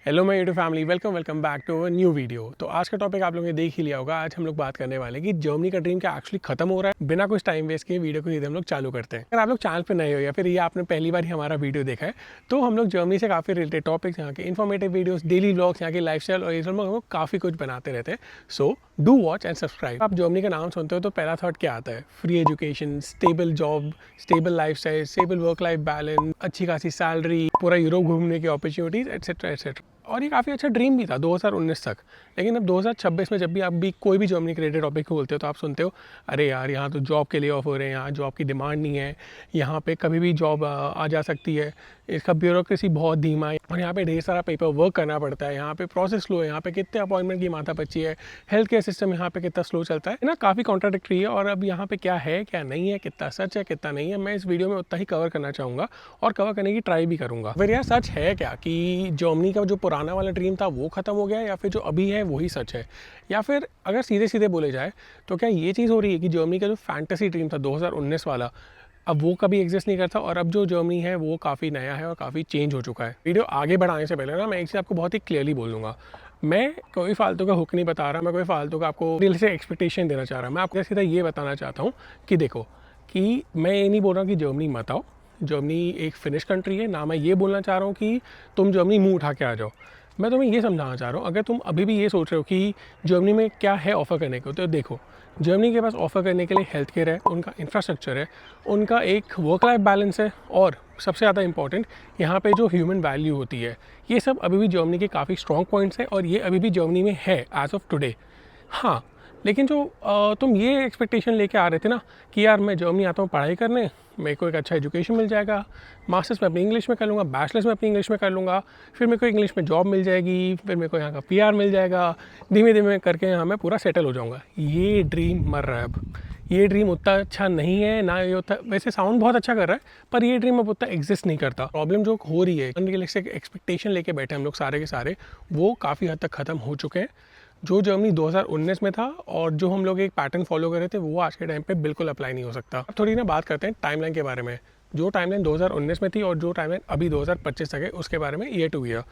Hello my YouTube family, welcome back to a new video. तो आज का topic आप लोगों ने देख ही लिया होगा। आज हम लोग बात करने वाले हैं कि जर्मनी का ड्रीम क्या एक्चुअली खत्म हो रहा है। बिना कुछ टाइम वेस्ट किए वीडियो को सीधे हम लोग चालू करते हैं। अगर आप लोग चैनल पे नए हो या फिर ये आपने पहली बार ही हमारा वीडियो देखा है, तो हम लोग जर्मनी से काफ़ी रिलेटेड टॉपिक्स, यहाँ के इन्फॉर्मेटिव वीडियोस, डेली व्लॉग्स, यहाँ की लाइफस्टाइल और ये सब हम लोग काफ़ी कुछ बनाते रहते हैं। So do watch and subscribe. आप जर्मनी का नाम सुनते हो तो पहला थॉट क्या आता है? Free education, stable job, stable lifestyle, stable work life balance, अच्छी खासी सैलरी, पूरा यूरोप घूमने की अपॉर्चुनिटीज एटसेट्रा एटसेट्रा। और ये काफ़ी अच्छा ड्रीम भी था 2019 तक। लेकिन अब 2026 में जब भी आप भी कोई भी जर्मनी के रिलेटेड टॉपिक खोलते हो तो आप सुनते हो, अरे यार यहाँ तो जॉब के लिए ऑफ हो रहे हैं, यहाँ जॉब की डिमांड नहीं है, यहाँ पे कभी भी जॉब आ जा सकती है, इसका ब्यूरोक्रेसी बहुत धीमा है और यहाँ पे ढेर सारा पेपर वर्क करना पड़ता है, यहाँ पे प्रोसेस स्लो है, यहाँ पे कितने अपॉइंटमेंट की माथापच्ची है, हेल्थ केयर सिस्टम यहाँ पे कितना स्लो चलता है ना, काफ़ी कॉन्ट्राडिक्टरी है। और अब यहाँ पे क्या है क्या नहीं है, कितना सच है कितना नहीं है, मैं इस वीडियो में उतना ही कवर करना चाहूँगा और कवर करने की ट्राई भी करूँगा। फिर यार सच है क्या कि जर्मनी का जो पुराना वाला ड्रीम था वो ख़त्म हो गया, या फिर जो अभी है वही सच है? या फिर अगर सीधे सीधे बोले जाए तो क्या ये चीज़ हो रही है कि जर्मनी का जो फैंटेसी ड्रीम था 2019 वाला, अब वो कभी एग्जिस्ट नहीं करता और अब जो जर्मनी है वो काफ़ी नया है और काफ़ी चेंज हो चुका है। वीडियो आगे बढ़ाने से पहले ना मैं एक चीज़ आपको बहुत ही क्लियरली बोल दूंगा, मैं कोई फालतू का हुक नहीं बता रहा, मैं कोई फालतू का आपको दिल से एक्सपेक्टेशन देना चाह रहा। मैं आपको सीधा ये बताना चाहता हूँ कि देखो, कि मैं ये नहीं बोल रहा कि जर्मनी मत आओ, जर्मनी एक फिनिश कंट्री है ना। मैं ये बोलना चाह रहा हूँ कि तुम जर्मनी मुंह उठा के आ जाओ। मैं तुम्हें ये समझाना चाह रहा हूँ, अगर तुम अभी भी ये सोच रहे हो कि जर्मनी में क्या है ऑफ़र करने को, तो देखो, जर्मनी के पास ऑफ़र करने के लिए हेल्थ केयर है, उनका इंफ्रास्ट्रक्चर है, उनका एक वर्क लाइफ बैलेंस है, और सबसे ज़्यादा इंपॉर्टेंट यहाँ पे जो ह्यूमन वैल्यू होती है, ये सब अभी भी जर्मनी के काफ़ी स्ट्रॉन्ग पॉइंट्स हैं और ये अभी भी जर्मनी में है एज ऑफ टुडे। हाँ, लेकिन जो तुम ये एक्सपेक्टेशन लेके आ रहे थे ना कि यार मैं जर्मनी आता हूँ पढ़ाई करने, मेरे को एक अच्छा एजुकेशन मिल जाएगा, मास्टर्स में अपनी इंग्लिश में कर लूँगा, बैचलर्स में अपनी इंग्लिश में कर लूँगा, फिर मेरे को इंग्लिश में जॉब मिल जाएगी, फिर मेरे को यहाँ का पीआर मिल जाएगा, धीमे धीमे करके यहाँ मैं पूरा सेटल हो जाऊँगा। ये ड्रीम मर रहा है अब। ये ड्रीम उतना अच्छा नहीं है ना, ये उतना वैसे साउंड बहुत अच्छा कर रहा है, पर ये ड्रीम अब उतना एग्जिस्ट नहीं करता। प्रॉब्लम जो हो रही है, एक्सपेक्टेशन लेके बैठे हम लोग सारे के सारे, वो काफ़ी हद तक ख़त्म हो चुके हैं। जो जर्मनी 2019 में था और जो हम लोग एक पैटर्न फॉलो कर रहे थे, वो आज के टाइम पे बिल्कुल अप्लाई नहीं हो सकता। अब थोड़ी ना बात करते हैं टाइमलाइन के बारे में। जो टाइमलाइन 2019 में थी और जो टाइमलाइन अभी 2025 तक है, उसके बारे में ईयर टू ईयर।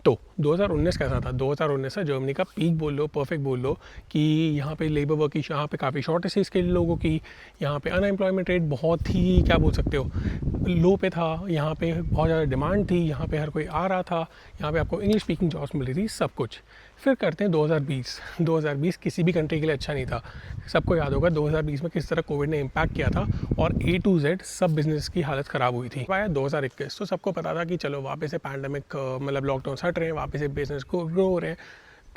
तो 2019 कैसा था? 2019 से जर्मनी का पीक बोल लो, परफेक्ट बोल लो, कि यहाँ पे लेबर वर्क की यहाँ पे काफ़ी शॉर्टेज थी स्किल्ड लोगों की, यहाँ पे अनएम्प्लॉयमेंट रेट बहुत ही क्या बोल सकते हो लो पे था, यहाँ पे बहुत ज़्यादा डिमांड थी, यहाँ पे हर कोई आ रहा था, यहाँ पे आपको इंग्लिश स्पीकिंग जॉब्स मिल रही थी, सब कुछ। फिर करते हैं 2020 किसी भी कंट्री के लिए अच्छा नहीं था। सबको याद होगा 2020 में किस तरह कोविड ने इम्पैक्ट किया था और A to Z सब बिजनेस की हालत ख़राब हुई थी। आया 2021 तो सबको पता था कि चलो वापस से पैंडमिक मतलब लॉकडाउन हट रहे हैं, वापस से बिजनेस को ग्रो हो रहे हैं।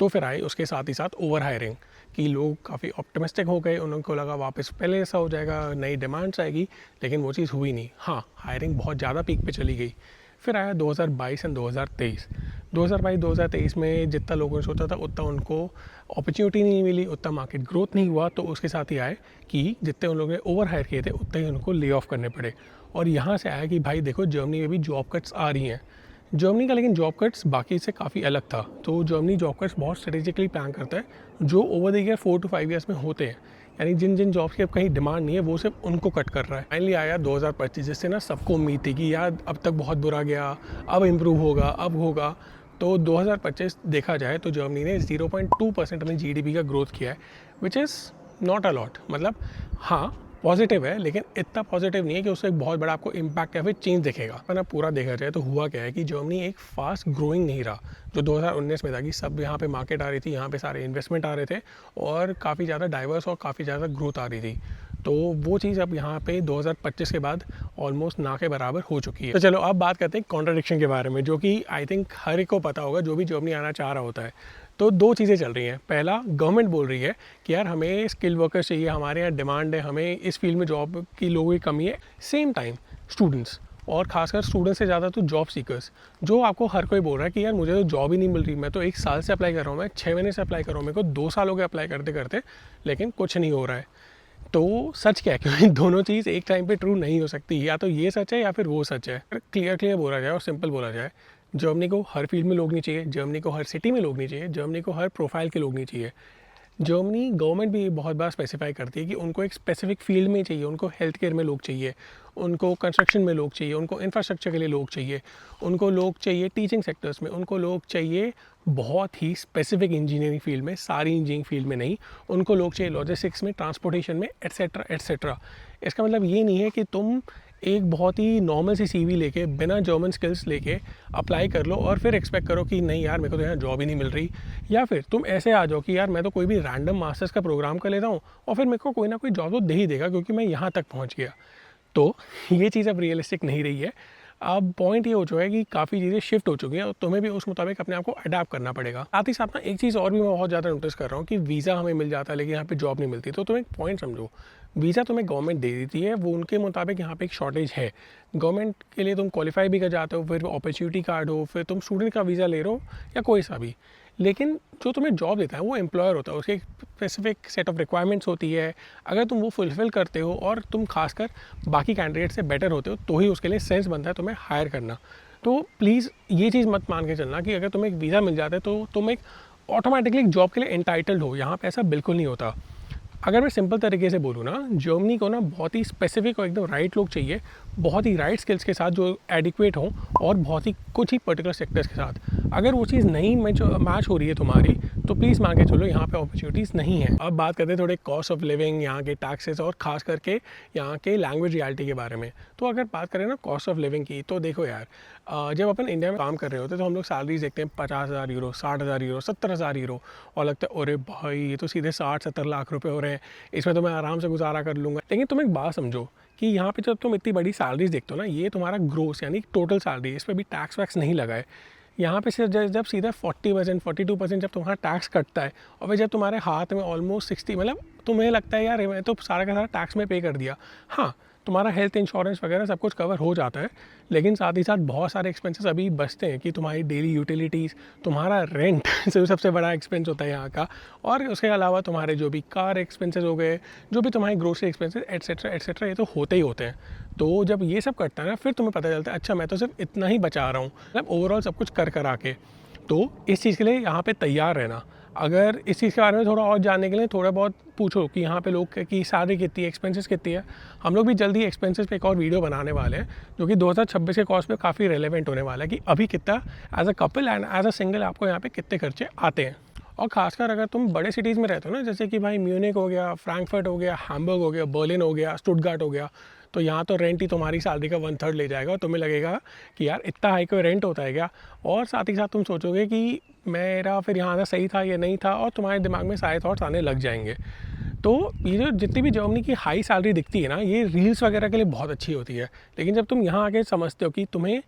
तो फिर आए उसके साथ ही साथ ओवर हायरिंग, कि लोग काफ़ी ऑप्टिमिस्टिक हो गए, उनको लगा वापस पहले ऐसा हो जाएगा, नई डिमांड्स आएगी, लेकिन वो चीज़ हुई नहीं। हाँ, हायरिंग बहुत ज़्यादा पीक पे चली गई। फिर आया 2022 एंड 2023। 2022-2023 में जितना लोगों ने सोचा था उतना उनको अपॉर्चुनिटी नहीं मिली, उतना मार्केट ग्रोथ नहीं हुआ। तो उसके साथ ही आए कि जितने उन लोगों ने ओवर हायर किए थे उतने ही उनको ले ऑफ करने पड़े। और यहाँ से आया कि भाई देखो, जर्मनी में भी जॉब कट्स आ रही हैं। जर्मनी का लेकिन जॉब कट्स बाकी से काफ़ी अलग था। तो जर्मनी जॉब कट्स बहुत स्ट्रेटेजिकली प्लान करता है, जो over the year 4 to 5 years में होते हैं। यानी जिन जिन जॉब्स की अब कहीं डिमांड नहीं है, वो सिर्फ उनको कट कर रहा है। फाइनली आया 2025, जिससे ना सबको उम्मीद थी कि यार अब तक बहुत बुरा गया, अब इम्प्रूव होगा, अब होगा। तो 2025 देखा जाए तो जर्मनी ने 0.2% अपनी जीडीपी का ग्रोथ किया है, which is not a lot. मतलब हाँ, पॉजिटिव है, लेकिन इतना पॉजिटिव नहीं है कि उससे एक बहुत बड़ा आपको इम्पैक्ट या फिर चेंज दिखेगा। ना पूरा देखा जाए तो हुआ क्या है कि जर्मनी एक फास्ट ग्रोइंग नहीं रहा, जो 2019 में था कि सब यहाँ पे मार्केट आ रही थी, यहाँ पे सारे इन्वेस्टमेंट आ रहे थे और काफ़ी ज़्यादा डाइवर्स और काफ़ी ज़्यादा ग्रोथ आ रही थी। तो वो चीज़ अब यहाँ पे 2025 के बाद ऑलमोस्ट ना के बराबर हो चुकी है। तो चलो अब बात करते हैं कॉन्ट्रडिक्शन के बारे में, जो कि आई थिंक हर एक को पता होगा जो भी जर्मनी आना चाह रहा होता है। तो दो चीज़ें चल रही हैं। पहला, गवर्नमेंट बोल रही है कि यार हमें स्किल वर्कर्स चाहिए, हमारे यहाँ डिमांड है, हमें इस फील्ड में जॉब की लोगों की कमी है। सेम टाइम स्टूडेंट्स, और खासकर स्टूडेंट्स से ज़्यादा तो जॉब सीकर्स, जो आपको हर कोई बोल रहा है कि यार मुझे तो जॉब ही नहीं मिल रही, मैं तो 1 साल से अप्लाई कर रहा हूँ, मैं 6 महीने से अप्लाई कर रहा हूँ, मेरे को 2 साल हो गए अप्लाई करते करते, लेकिन कुछ नहीं हो रहा है। तो सच क्या है? क्योंकि दोनों चीज़ एक टाइम पे ट्रू नहीं हो सकती, या तो ये सच है या फिर वो सच है। क्लियर बोला जाए और सिंपल बोला जाए, जर्मनी को हर फील्ड में लोग नहीं चाहिए, जर्मनी को हर सिटी में लोग नहीं चाहिए, जर्मनी को हर प्रोफाइल के लोग नहीं चाहिए। जर्मनी गवर्नमेंट भी बहुत बार स्पेसिफाई करती है कि उनको एक स्पेसिफिक फील्ड में चाहिए, उनको हेल्थ केयर में लोग चाहिए, उनको कंस्ट्रक्शन में लोग चाहिए, उनको इंफ्रास्ट्रक्चर के लिए लोग चाहिए, उनको लोग चाहिए टीचिंग सेक्टर्स में, उनको लोग चाहिए बहुत ही स्पेसिफिक इंजीनियरिंग फील्ड में, सारी इंजीनियरिंग फील्ड में नहीं, उनको लोग चाहिए लॉजिस्टिक्स में, ट्रांसपोर्टेशन में, एट्सेट्रा एट्सेट्रा। इसका मतलब ये नहीं है कि तुम एक बहुत ही नॉर्मल सी सीवी लेके बिना जर्मन स्किल्स लेके अप्लाई कर लो और फिर एक्सपेक्ट करो कि नहीं यार मेरे को तो यहाँ जॉब ही नहीं मिल रही, या फिर तुम ऐसे आ जाओ कि यार मैं तो कोई भी रैंडम मास्टर्स का प्रोग्राम कर लेता हूँ और फिर मेरे को कोई ना कोई जॉब तो दे ही देगा क्योंकि मैं यहाँ तक पहुँच गया। तो ये चीज़ अब रियलिस्टिक नहीं रही है। अब पॉइंट ये हो चुका है कि काफ़ी चीज़ें शिफ्ट हो चुकी हैं और तुम्हें भी उस मुताबिक अपने आप को अडाप्ट करना पड़ेगा। साथ ही साथ ना एक चीज़ और भी मैं बहुत ज़्यादा नोटिस कर रहा हूँ कि वीज़ा हमें मिल जाता है लेकिन यहाँ पे जॉब नहीं मिलती। तो तुम एक पॉइंट समझो, वीज़ा तुम्हें गवर्नमेंट दे देती है, वो उनके मुताबिक यहाँ पे एक शॉर्टेज है, गवर्नमेंट के लिए तुम क्वालिफाई भी कर जाते हो, फिर अपॉर्चुनिटी कार्ड हो, फिर तुम स्टूडेंट का वीज़ा ले रहे हो या कोई सा भी, लेकिन जो तुम्हें जॉब देता है वो एम्प्लॉयर होता है, उसके एक स्पेसिफिक सेट ऑफ रिक्वायरमेंट्स होती है। अगर तुम वो फुलफ़िल करते हो और तुम खासकर बाकी कैंडिडेट से बेटर होते हो तो ही उसके लिए सेंस बनता है तुम्हें हायर करना। तो प्लीज़ ये चीज़ मत मान के चलना कि अगर तुम्हें एक वीज़ा मिल जाता है तो तुम एक ऑटोमेटिकली एक जॉब के लिए एंटाइटल्ड हो। यहाँ पे ऐसा बिल्कुल नहीं होता। अगर मैं सिंपल तरीके से बोलूँ ना, जर्मनी को ना बहुत ही स्पेसिफिक और एकदम राइट लोग चाहिए, बहुत ही राइट स्किल्स के साथ जो एडिक्वेट हों और बहुत ही कुछ ही पर्टिकुलर सेक्टर्स के साथ। अगर वो चीज़ नहीं मैच हो रही है तुम्हारी तो प्लीज़ मान के चलो यहाँ पे अपॉर्चुनिटीज़ नहीं है। अब बात करते हैं थोड़े कॉस्ट ऑफ लिविंग, यहाँ के टैक्सेस और ख़ास करके यहाँ के लैंग्वेज रियलिटी के बारे में। तो अगर बात करें ना कॉस्ट ऑफ लिविंग की, तो देखो यार, जब अपन इंडिया में काम कर रहे होते हैं तो हम लोग सैलरीज देखते हैं 50,000 यूरो, 60,000 यूरो, 70,000 यूरो और लगता है अरे भाई ये तो सीधे 60-70 लाख रुपए हो रहे हैं, इसमें तो मैं आराम से गुजारा कर लूँगा। लेकिन तुम एक बात समझो कि यहाँ पे जब तुम इतनी बड़ी सैलरीज देखते हो ना, ये तुम्हारा ग्रोस यानी टोटल सैलरी, इस पर भी टैक्स वैक्स नहीं लगा है। यहाँ पे सिर्फ जब सीधा 40%, 42% जब तुम्हारा टैक्स कटता है और फिर जब तुम्हारे हाथ में ऑलमोस्ट 60, मतलब तुम्हें लगता है यार मैं तो सारा का सारा टैक्स में पे कर दिया। हाँ, तुम्हारा हेल्थ इंश्योरेंस वगैरह सब कुछ कवर हो जाता है, लेकिन साथ ही साथ बहुत सारे एक्सपेंसेस अभी बचते हैं कि तुम्हारी डेली यूटिलिटीज़, तुम्हारा रेंट सबसे बड़ा एक्सपेंस होता है यहाँ का, और उसके अलावा तुम्हारे जो भी कार एक्सपेंसेस हो गए, जो भी तुम्हारे ग्रोसरी एक्सपेंसेस एट्सेट्रा एट्सेट्रा, ये तो होते ही होते हैं। तो जब ये सब करता है ना, फिर तुम्हें पता चलता है अच्छा मैं तो सिर्फ इतना ही बचा रहा हूँ, मतलब ओवरऑल सब कुछ कर कर आके। तो इस चीज़ के लिए यहाँ पे तैयार रहना। अगर इस चीज़ के बारे में थोड़ा और जानने के लिए थोड़ा बहुत पूछो कि यहाँ पे लोग की सैलरी कितनी है, एक्सपेंसेस कितनी है। हम लोग भी जल्दी एक्सपेंसेस पे एक और वीडियो बनाने वाले हैं जो कि 2026 के कॉस्ट में काफ़ी रेलेवेंट होने वाला है कि अभी कितना as a couple and as a single आपको यहाँ पे कितने खर्चे आते हैं। और खासकर अगर तुम बड़े सिटीज़ में रहते हो ना, जैसे कि भाई म्यूनिक हो गया, फ्रैंकफर्ट हो गया, हैम्बर्ग हो गया, बर्लिन हो गया, स्टुटगार्ट हो गया, तो यहाँ तो रेंट ही तुम्हारी सैलरी का 1/3 ले जाएगा और तुम्हें लगेगा कि यार इतना हाई कोई रेंट होता है क्या। और साथ ही साथ तुम सोचोगे कि मेरा फिर यहाँ आना सही था या नहीं था, और तुम्हारे दिमाग में सारे थॉट्स आने लग जाएंगे। तो ये जो जितनी भी जर्मनी की हाई सैलरी दिखती है ना, ये रील्स वगैरह के लिए बहुत अच्छी होती है, लेकिन जब तुम यहाँ आके समझते हो कि तुम्हें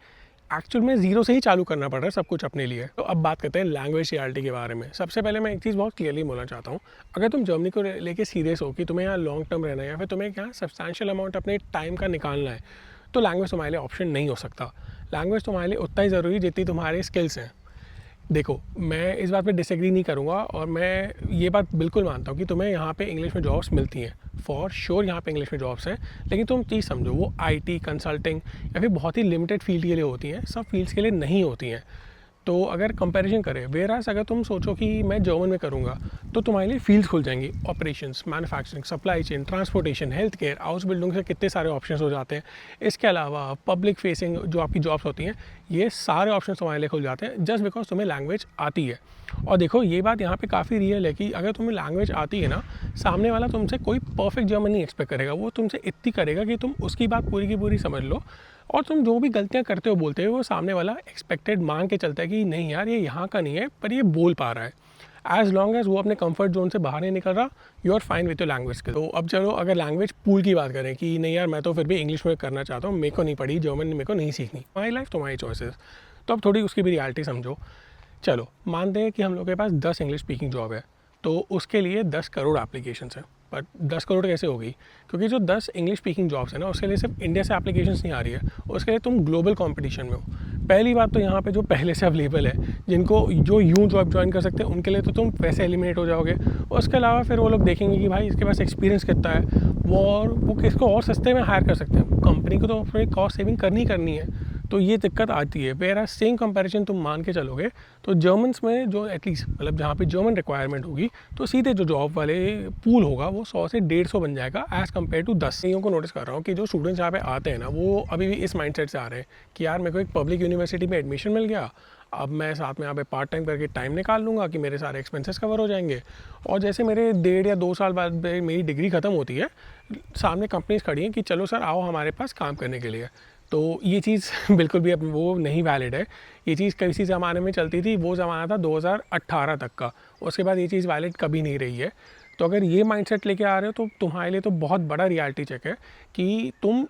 एक्चुअल में ज़ीरो से ही चालू करना पड़ रहा है सब कुछ अपने लिए। तो अब बात करते हैं लैंग्वेज रियलिटी के बारे में। सबसे पहले मैं एक चीज़ बहुत क्लियरली बोलना चाहता हूँ, अगर तुम जर्मनी को लेके सीरियस हो कि तुम्हें यहाँ लॉन्ग टर्म रहना है या फिर तुम्हें यहाँ सब्सटैंशियल अमाउंट अपने टाइम का निकालना है, तो लैंग्वेज तुम्हारे लिए ऑप्शन नहीं हो सकता। लैंग्वेज तुम्हारे लिए उतना ही ज़रूरी जितनी तुम्हारे स्किल्स हैं। देखो, मैं इस बात पे डिसएग्री नहीं करूँगा और मैं ये बात बिल्कुल मानता हूँ कि तुम्हें यहाँ पे इंग्लिश में जॉब्स मिलती हैं, फॉर श्योर यहाँ पे इंग्लिश में जॉब्स हैं, लेकिन तुम चीज़ समझो वो आईटी, कंसल्टिंग या फिर बहुत ही लिमिटेड फील्ड के लिए होती हैं, सब फील्ड्स के लिए नहीं होती हैं। तो अगर कंपैरिजन करें, वेरास अगर तुम सोचो कि मैं जर्मन में करूँगा तो तुम्हारे लिए फील्ड्स खुल जाएंगी, operations, manufacturing, supply chain, transportation, health care, house building से कितने सारे ऑप्शंस हो जाते हैं। इसके अलावा पब्लिक फेसिंग जो आपकी जॉब्स होती हैं, ये सारे ऑप्शन तुम्हारे लिए खुल जाते हैं जस्ट बिकॉज तुम्हें लैंग्वेज आती है। और देखो ये बात यहाँ पे काफ़ी रियल है कि अगर तुम्हें लैंग्वेज आती है ना, सामने वाला तुमसे कोई परफेक्ट जर्मन नहीं एक्सपेक्ट करेगा, वो तुमसे इतनी करेगा कि तुम उसकी बात पूरी की पूरी समझ लो, और तुम जो भी गलतियाँ करते हो बोलते हो वो सामने वाला एक्सपेक्टेड मान के चलता है कि नहीं यार ये यहाँ का नहीं है पर ये बोल पा रहा है। एज लॉन्ग एज वो अपने कंफर्ट जोन से बाहर नहीं निकल रहा, you are fine with your language skill. तो अब चलो अगर लैंग्वेज पूल की बात करें कि नहीं यार मैं तो फिर भी इंग्लिश में करना चाहता हूँ, मेरे को नहीं पड़ी जर्मन, मेरे को नहीं सीखनी, माई लाइफ तुम्हारी चॉइसेस। तो अब थोड़ी उसकी भी रियलिटी समझो। चलो मानते हैं कि हम लोग के पास 10 इंग्लिश स्पीकिंग जॉब है, तो उसके लिए 10 करोड़ एप्लीकेशंस हैं। बट 10 करोड़ कैसे होगी? क्योंकि जो 10 इंग्लिश स्पीकिंग जॉब्स है ना, उसके लिए सिर्फ इंडिया से एप्लीकेशंस नहीं आ रही है, उसके लिए तुम ग्लोबल कंपटीशन में हो। पहली बात तो यहाँ पे जो पहले से अवेलेबल है, जिनको जो यूँ जॉब ज्वाइन कर सकते हैं, उनके लिए तो तुम वैसे एलिमिनेट हो जाओगे। उसके अलावा फिर वो लोग देखेंगे कि भाई इसके पास एक्सपीरियंस कितना है, वो किसको और सस्ते में हायर कर सकते हैं। कंपनी को तो फिर कॉस्ट सेविंग करनी है, तो ये दिक्कत आती है। वेयर सेम कंपैरिजन तुम मान के चलोगे तो जर्मन्स में जो एटलीस्ट मतलब जहाँ पे जर्मन रिक्वायरमेंट होगी तो सीधे जो जॉब वाले पूल होगा वो 100 से 150 बन जाएगा एज़ कम्पेयर टू 10। कईयों को नोटिस कर रहा हूँ कि जो स्टूडेंट्स यहाँ पे आते हैं ना वो अभी भी इस माइंडसेट से आ रहे हैं कि यार मेरे को एक पब्लिक यूनिवर्सिटी में एडमिशन मिल गया, अब मैं साथ में यहाँ पे पार्ट टाइम करके टाइम निकाल लूँगा कि मेरे सारे एक्सपेंसेस कवर हो जाएंगे। और जैसे मेरे 1.5 या 2 साल बाद मेरी डिग्री ख़त्म होती है, सामने कंपनीज खड़ी हैं कि चलो सर आओ हमारे पास काम करने के लिए। तो ये चीज़ बिल्कुल भी अब वो नहीं वैलिड है। ये चीज़ किसी ज़माने में चलती थी, वो ज़माना था 2018 तक का, उसके बाद ये चीज़ वैलिड कभी नहीं रही है। तो अगर ये माइंडसेट लेके आ रहे हो तो तुम्हारे लिए तो बहुत बड़ा रियलिटी चेक है कि तुम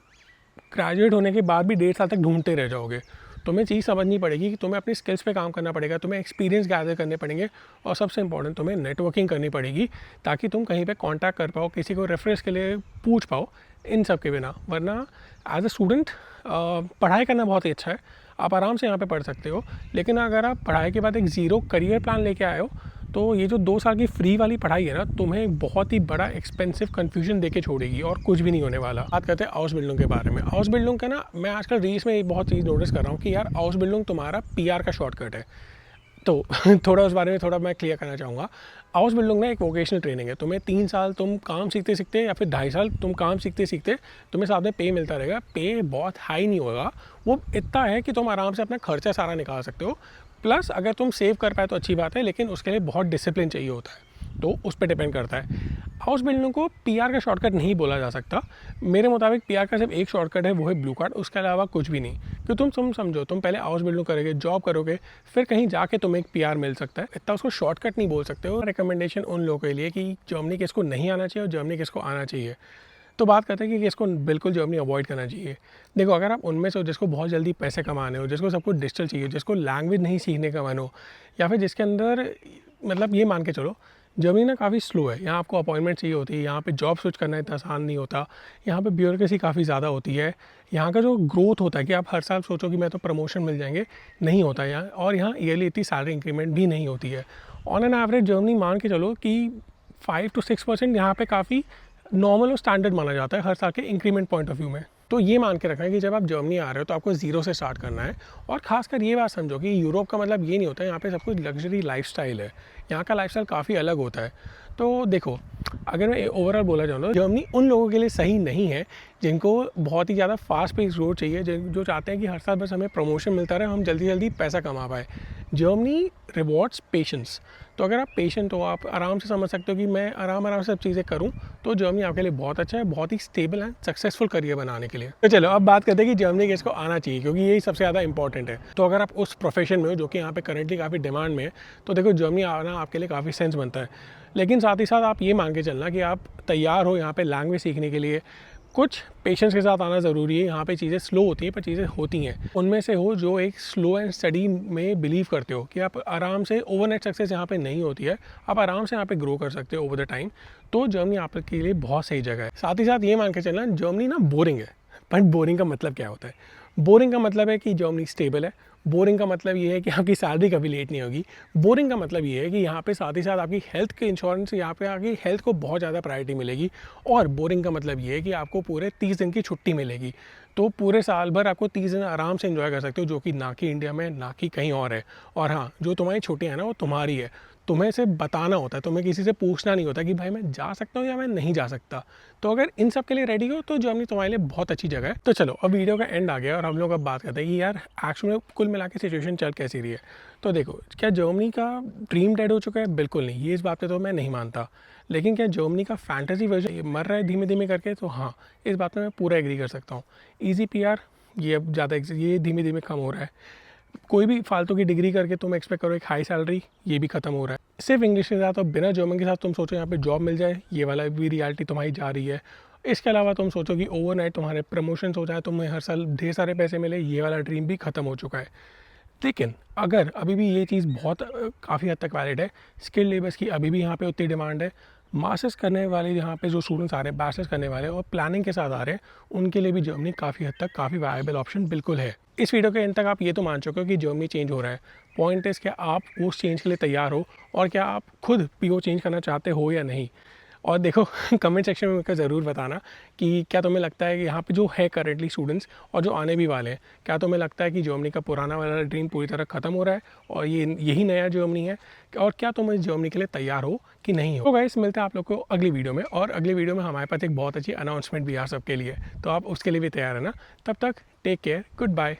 ग्रेजुएट होने के बाद भी 1.5 साल तक ढूंढते रह जाओगे। तुम्हें चीज़ समझनी पड़ेगी कि तुम्हें अपनी स्किल्स पे काम करना पड़ेगा, तुम्हें एक्सपीरियंस गैदर करने पड़ेंगे और सबसे इंपॉर्टेंट तुम्हें नेटवर्किंग करनी पड़ेगी ताकि तुम कहीं पे कांटेक्ट कर पाओ, किसी को रेफरेंस के लिए पूछ पाओ, इन सब के बिना। वरना एज अ स्टूडेंट पढ़ाई करना बहुत ही अच्छा है, आप आराम से यहाँ पे पढ़ सकते हो, लेकिन अगर आप पढ़ाई के बाद एक ज़ीरो करियर प्लान लेके आए हो तो ये जो 2 साल की फ्री वाली पढ़ाई है ना, तुम्हें बहुत ही बड़ा एक्सपेंसिव कन्फ्यूजन देके छोड़ेगी और कुछ भी नहीं होने वाला। बात करते हैं हाउस बिल्डिंग के बारे में। हाउस बिल्डिंग का ना मैं आजकल रील्स में एक बहुत चीज़ नोटिस कर रहा हूँ कि यार हाउस बिल्डिंग तुम्हारा PR का शॉर्टकट है। तो थोड़ा उस बारे में थोड़ा मैं क्लियर करना चाहूँगा। हाउस बिल्डिंग ना एक वोकेशनल ट्रेनिंग है। तुम्हें 3 साल तुम काम सीखते सीखते या फिर 2.5 साल तुम काम सीखते सीखते तुम्हें साथ में पे मिलता रहेगा। पे बहुत हाई नहीं होगा, वो इतना है कि तुम आराम से अपना खर्चा सारा निकाल सकते हो। प्लस अगर तुम सेव कर पाए तो अच्छी बात है, लेकिन उसके लिए बहुत डिसिप्लिन चाहिए होता है, तो उस पर डिपेंड करता है। हाउस बिल्डिंग को PR का शॉर्टकट नहीं बोला जा सकता। मेरे मुताबिक PR का सिर्फ एक शॉर्टकट है, वो है ब्लू कार्ड, उसके अलावा कुछ भी नहीं। क्यों तुम समझो, तुम पहले हाउस बिल्डिंग करोगे, जॉब करोगे, फिर कहीं जाके तुम्हें एक PR मिल सकता है। इतना उसको शॉर्टकट नहीं बोल सकते हो। रिकमेंडेशन उन लोगों के लिए कि जर्मनी किसको नहीं आना चाहिए और जर्मनी किसको आना चाहिए। तो बात करते हैं कि इसको बिल्कुल जर्मनी अवॉइड करना चाहिए। देखो, अगर आप उनमें से हो जिसको बहुत जल्दी पैसे कमाने हो, जिसको सब कुछ डिजिटल चाहिए, जिसको लैंग्वेज नहीं सीखने का मन हो, या फिर जिसके अंदर मतलब ये मान के चलो जर्मनी ना काफ़ी स्लो है, यहाँ आपको अपॉइंटमेंट चाहिए होती है, यहाँ पे जॉब स्विच करना इतना आसान नहीं होता, यहाँ पे ब्यूरोक्रेसी काफ़ी ज़्यादा होती है, यहाँ का जो ग्रोथ होता है कि आप हर साल सोचो कि मैं तो प्रमोशन मिल जाएंगे, नहीं होता यहाँ। और यहाँ ईयरली इतनी सैलरी इंक्रीमेंट भी नहीं होती है। ऑन एन एवरेज जर्मनी मान के चलो कि 5 to 6% यहाँ पे काफ़ी नॉर्मल और स्टैंडर्ड माना जाता है हर साल के इंक्रीमेंट पॉइंट ऑफ व्यू में। तो ये मान के रखना है कि जब आप जर्मनी आ रहे हो तो आपको ज़ीरो से स्टार्ट करना है। और खासकर ये बात समझो कि यूरोप का मतलब ये नहीं होता है यहाँ पे सब कुछ लग्जरी लाइफस्टाइल है, यहाँ का लाइफस्टाइल काफ़ी अलग होता है। तो देखो, अगर मैं ओवरऑल बोला जाऊँ तो जर्मनी उन लोगों के लिए सही नहीं है जिनको बहुत ही ज़्यादा फास्ट पेस ग्रोथ चाहिए, जो चाहते हैं कि हर साल बस हमें प्रमोशन मिलता रहे, हम जल्दी जल्दी पैसा कमा पाए। Germany rewards patience. तो अगर आप पेशेंट हो, आप आराम से समझ सकते हो कि मैं आराम से सब चीज़ें करूं, तो जर्मनी आपके लिए बहुत अच्छा है, बहुत ही स्टेबल है सक्सेसफुल करियर बनाने के लिए। तो चलो अब बात करते हैं कि जर्मनी किसको आना चाहिए, क्योंकि यही सबसे ज़्यादा इंपॉर्टेंट है। तो अगर आप उस प्रोफेशन में हो जो कि यहाँ पे करेंटली काफ़ी डिमांड में है, तो देखो जर्मनी आना आपके लिए काफ़ी सेंस बनता है। लेकिन साथ ही साथ आप ये मान के चलना कि आप तैयार हो यहाँ पर लैंग्वेज सीखने के लिए। कुछ पेशेंस के साथ आना ज़रूरी है। यहाँ पे चीज़ें स्लो होती हैं पर चीज़ें होती हैं। उनमें से हो जो एक स्लो एंड स्टडी में बिलीव करते हो कि आप आराम से, ओवरनाइट सक्सेस यहाँ पे नहीं होती है, आप आराम से यहाँ पे ग्रो कर सकते हो ओवर द टाइम। तो जर्मनी आपके लिए बहुत सही जगह है। साथ ही साथ ये मान के चलना जर्मनी ना बोरिंग है। बट बोरिंग का मतलब क्या होता है? बोरिंग का मतलब है कि जर्मनी स्टेबल है। बोरिंग का मतलब ये है कि आपकी सैलरी कभी लेट नहीं होगी। बोरिंग का मतलब ये है कि यहाँ पे साथ ही साथ आपकी हेल्थ के इंश्योरेंस, यहाँ पे आपकी हेल्थ को बहुत ज़्यादा प्रायोरिटी मिलेगी। और बोरिंग का मतलब ये है कि आपको पूरे 30 दिन की छुट्टी मिलेगी, तो पूरे साल भर आपको 30 दिन आराम से एंजॉय कर सकते हो, जो कि ना कि इंडिया में, ना कि कहीं और है। और हाँ, जो तुम्हारी छुट्टियाँ हैं ना वो तुम्हारी है, तुम्हें सिर्फ बताना होता है, तुम्हें किसी से पूछना नहीं होता कि भाई मैं जा सकता हूँ या मैं नहीं जा सकता। तो अगर इन सब के लिए रेडी हो तो जर्मनी तुम्हारे लिए बहुत अच्छी जगह है। तो चलो अब वीडियो का एंड आ गया और हम लोग अब बात करते हैं कि यार एक्चुअली में कुल मिला के सिचुएशन चल कैसी रही है। तो देखो, क्या जर्मनी का ड्रीम डेड हो चुका है? बिल्कुल नहीं, ये इस बात पे तो मैं नहीं मानता। लेकिन क्या जर्मनी का फैंटेसी वर्जन मर रहा है धीमे धीमे करके? तो हाँ, इस बात में मैं पूरा एग्री कर सकता हूँ। ईजी PR ये अब ज़्यादा ये धीमे धीमे कम हो रहा है। कोई भी फालतू की डिग्री करके तुम एक्सपेक्ट करो एक हाई सैलरी, ये भी खत्म हो रहा है। सिर्फ इंग्लिश के साथ और बिना जर्मन के साथ तुम सोचो यहाँ पे जॉब मिल जाए, ये वाला भी रियलिटी तुम्हारी जा रही है। इसके अलावा तुम सोचो कि ओवरनाइट तुम्हारे प्रमोशन हो जाए, तुम्हें हर साल ढेर सारे पैसे मिले, ये वाला ड्रीम भी खत्म हो चुका है। लेकिन अगर अभी भी ये चीज़ बहुत काफ़ी हद तक वैलिड है, स्किल लेबर्स की अभी भी यहाँ पे उतनी डिमांड है, मास्टर्स करने वाले यहाँ पे जो स्टूडेंट्स आ रहे हैं, बैचलर्स करने वाले और प्लानिंग के साथ आ रहे हैं, उनके लिए भी जर्मनी काफ़ी हद तक काफ़ी वायबल ऑप्शन बिल्कुल है। इस वीडियो के एंड तक आप ये तो मान चुके हो कि जर्मनी चेंज हो रहा है। पॉइंट इज़ क्या आप उस चेंज के लिए तैयार हो और क्या आप खुद PO चेंज करना चाहते हो या नहीं। और देखो कमेंट सेक्शन में मुझको ज़रूर बताना कि क्या तुम्हें लगता है कि यहाँ पे जो है करेंटली स्टूडेंट्स और जो आने भी वाले हैं, क्या तुम्हें लगता है कि जर्मनी का पुराना वाला ड्रीम पूरी तरह ख़त्म हो रहा है और यही नया जर्मनी है, और क्या तुम इस जर्मनी के लिए तैयार हो कि नहीं हो। तो गाइस मिलते हैं आप लोग को अगली वीडियो में, और अगली वीडियो में हमारे पास एक बहुत अच्छी अनाउंसमेंट भी है सबके लिए, तो आप उसके लिए भी तैयार है ना। तब तक टेक केयर, गुड बाय।